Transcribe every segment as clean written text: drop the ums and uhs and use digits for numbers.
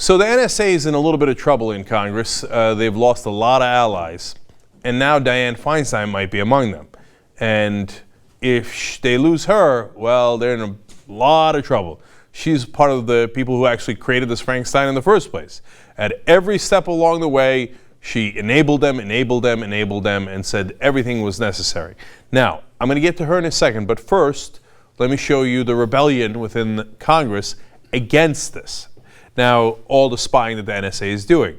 So the NSA is in a little bit of trouble in Congress. They've lost a lot of allies. And now Dianne Feinstein might be among them. And if they lose her, well, they're in a lot of trouble. She's part of the people who actually created this Frankenstein in the first place. At every step along the way, she enabled them, and said everything was necessary. Now, I'm going to get to her in a second, but first, let me show you the rebellion within Congress against this. Now, all the spying that the NSA is doing.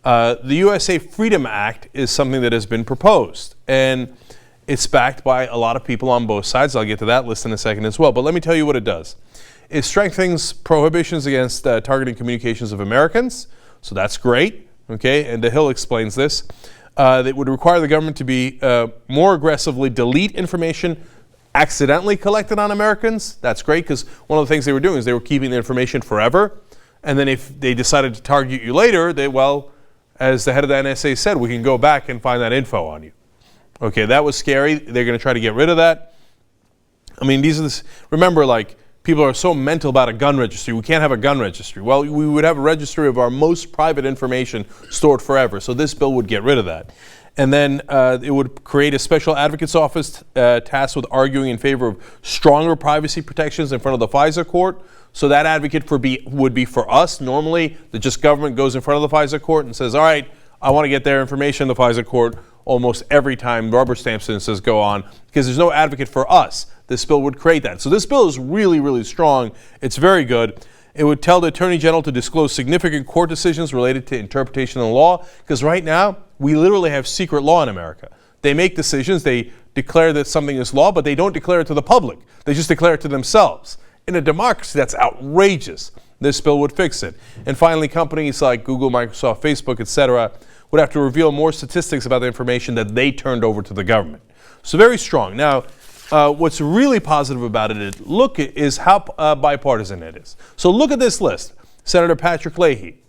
The USA Freedom Act is something that has been proposed, and it's backed by a lot of people on both sides. I'll get to that list in a second as well, but let me tell you what it does. It strengthens prohibitions against targeting communications of Americans, so that's great, okay, and Hill explains this. That would require the government to be more aggressively delete information accidentally collected on Americans. That's great, because one of the things they were doing is they were keeping the information forever, and then if they decided to target you later, well, as the head of the NSA said, we can go back and find that info on you. Okay, that was scary. They're going to try to get rid of that. I mean, remember, like, people are so mental about a gun registry. We can't have a gun registry. Well, we would have a registry of our most private information stored forever. So this bill would get rid of that. And then it would create a special advocate's office tasked with arguing in favor of stronger privacy protections in front of the FISA court. So that advocate would be for us. Normally, the just government goes in front of the FISA court and says, all right, I want to get their information in the FISA court. Almost every time rubber stamps and says go on, because there's no advocate for us. This bill would create that. So this bill is really, really strong. It's very good. It would tell the Attorney General to disclose significant court decisions related to interpretation of the law, because right now, we literally have secret law in America. They make decisions, they declare that something is law, but they don't declare it to the public. They just declare it to themselves. In a democracy, that's outrageous. This bill would fix it. And finally, companies like Google, Microsoft, Facebook, etc., would have to reveal more statistics about the information that they turned over to the government. So very strong. Now, what's really positive about it is how bipartisan it is. So look at this list. Senator Patrick Leahy,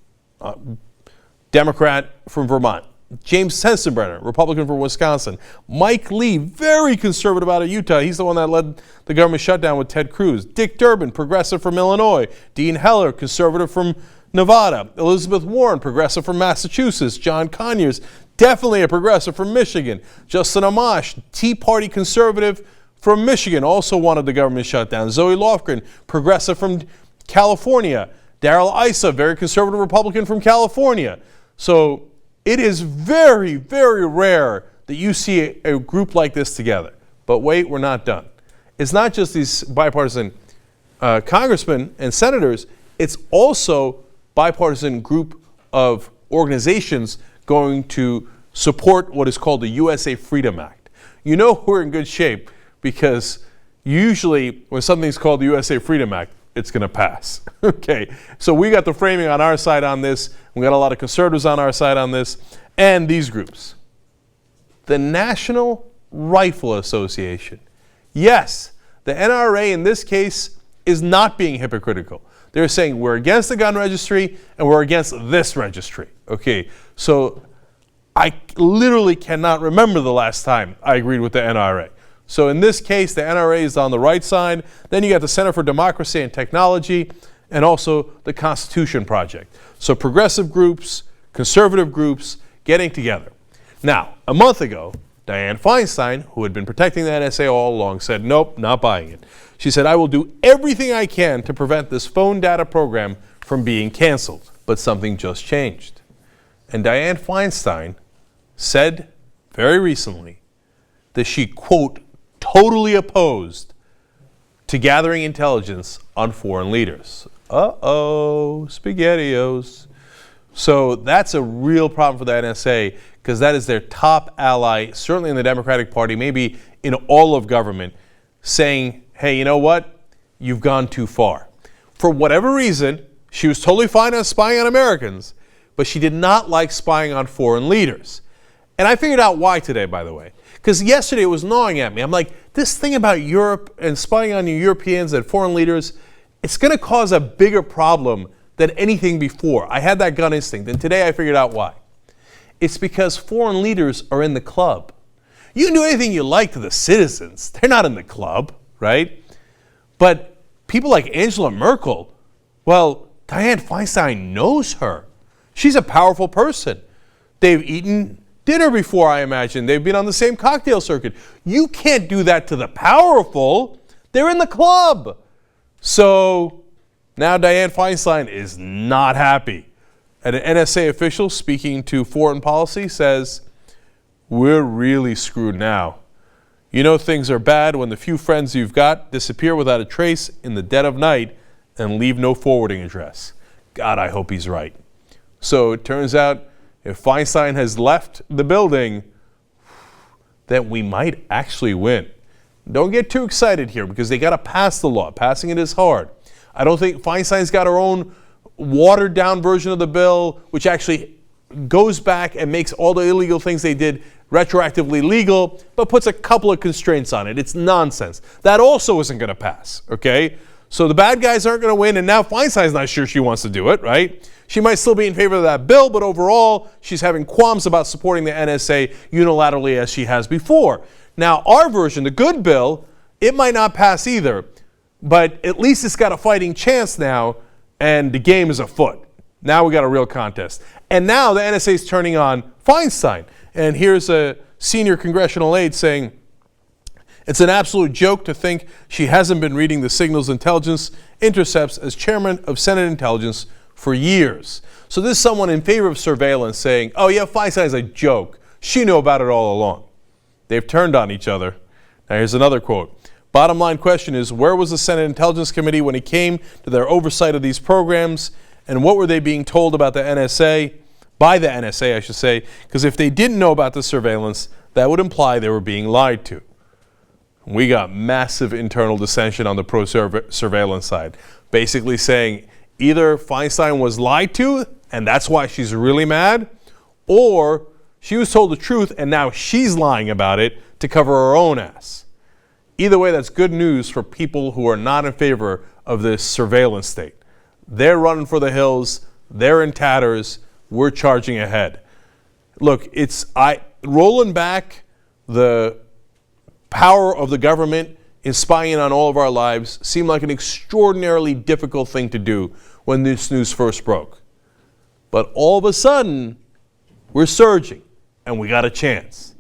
Democrat from Vermont. James Sensenbrenner, Republican from Wisconsin. Mike Lee, very conservative out of Utah. He's the one that led the government shutdown with Ted Cruz. Dick Durbin, progressive from Illinois. Dean Heller, conservative from Nevada. Elizabeth Warren, progressive from Massachusetts. John Conyers, definitely a progressive from Michigan. Justin Amash, Tea Party conservative from Michigan, also wanted the government shut down. Zoe Lofgren, progressive from California. Darrell Issa, very conservative Republican from California. So it is very, very rare that you see a group like this together. But wait, we're not done. It's not just these bipartisan congressmen and senators, it's also bipartisan group of organizations going to support what is called the USA Freedom Act. You know we're in good shape because usually when something's called the USA Freedom Act, it's going to pass. Okay, so we got the framing on our side on this. We got a lot of conservatives on our side on this, and these groups. The National Rifle Association. Yes, the NRA in this case is not being hypocritical. They're saying we're against the gun registry and we're against this registry. Okay, so I literally cannot remember the last time I agreed with the NRA. So in this case, the NRA is on the right side. Then you got the Center for Democracy and Technology and also the Constitution Project. So progressive groups, conservative groups getting together. Now, a month ago, Dianne Feinstein, who had been protecting the NSA all along, said, nope, not buying it. She said, I will do everything I can to prevent this phone data program from being canceled. But something just changed. And Dianne Feinstein said very recently that she, quote, totally opposed to gathering intelligence on foreign leaders. Uh-oh, SpaghettiOs. So that's a real problem for the NSA because that is their top ally, certainly in the Democratic Party, maybe in all of government, saying, hey, you know what? You've gone too far. For whatever reason, she was totally fine on spying on Americans, but she did not like spying on foreign leaders. And I figured out why today, by the way. Because yesterday it was gnawing at me. I'm like, this thing about Europe and spying on Europeans and foreign leaders, it's going to cause a bigger problem than anything before. I had that gut instinct, and today I figured out why. It's because foreign leaders are in the club. You can do anything you like to the citizens. They're not in the club, right? But people like Angela Merkel, well, Dianne Feinstein knows her. She's a powerful person. They've eaten dinner before, I imagine. They've been on the same cocktail circuit. You can't do that to the powerful. They're in the club. So now Dianne Feinstein is not happy. And an NSA official speaking to Foreign Policy says, "We're really screwed now. You know things are bad when the few friends you've got disappear without a trace in the dead of night and leave no forwarding address." God, I hope he's right. So it turns out if Feinstein has left the building, then we might actually win. Don't get too excited here because they got to pass the law. Passing it is hard. I don't think Feinstein's got her own watered down version of the bill, which actually goes back and makes all the illegal things they did retroactively legal, but puts a couple of constraints on it. It's nonsense. That also isn't going to pass, okay? So the bad guys aren't going to win, and now Feinstein's not sure she wants to do it, right? She might still be in favor of that bill, but overall, she's having qualms about supporting the NSA unilaterally as she has before. Now, our version, the good bill, it might not pass either, but at least it's got a fighting chance now, and the game is afoot. Now we got a real contest. And now the NSA is turning on Feinstein. And here's a senior congressional aide saying, "It's an absolute joke to think she hasn't been reading the signals intelligence intercepts as chairman of Senate Intelligence for years." So this is someone in favor of surveillance saying, "Oh yeah, Feinstein's a joke. She knew about it all along." They've turned on each other. Now here's another quote. "Bottom line question is, where was the Senate Intelligence Committee when it came to their oversight of these programs? And what were they being told about the NSA? By the NSA, I should say, because if they didn't know about the surveillance, that would imply they were being lied to." We got massive internal dissension on the pro-surveillance side, basically saying either Feinstein was lied to, and that's why she's really mad, or she was told the truth, and now she's lying about it to cover her own ass. Either way, that's good news for people who are not in favor of this surveillance state. They're running for the hills. They're in tatters. We're charging ahead. Look, rolling back the power of the government in spying on all of our lives seemed like an extraordinarily difficult thing to do when this news first broke. But all of a sudden, we're surging, and we got a chance.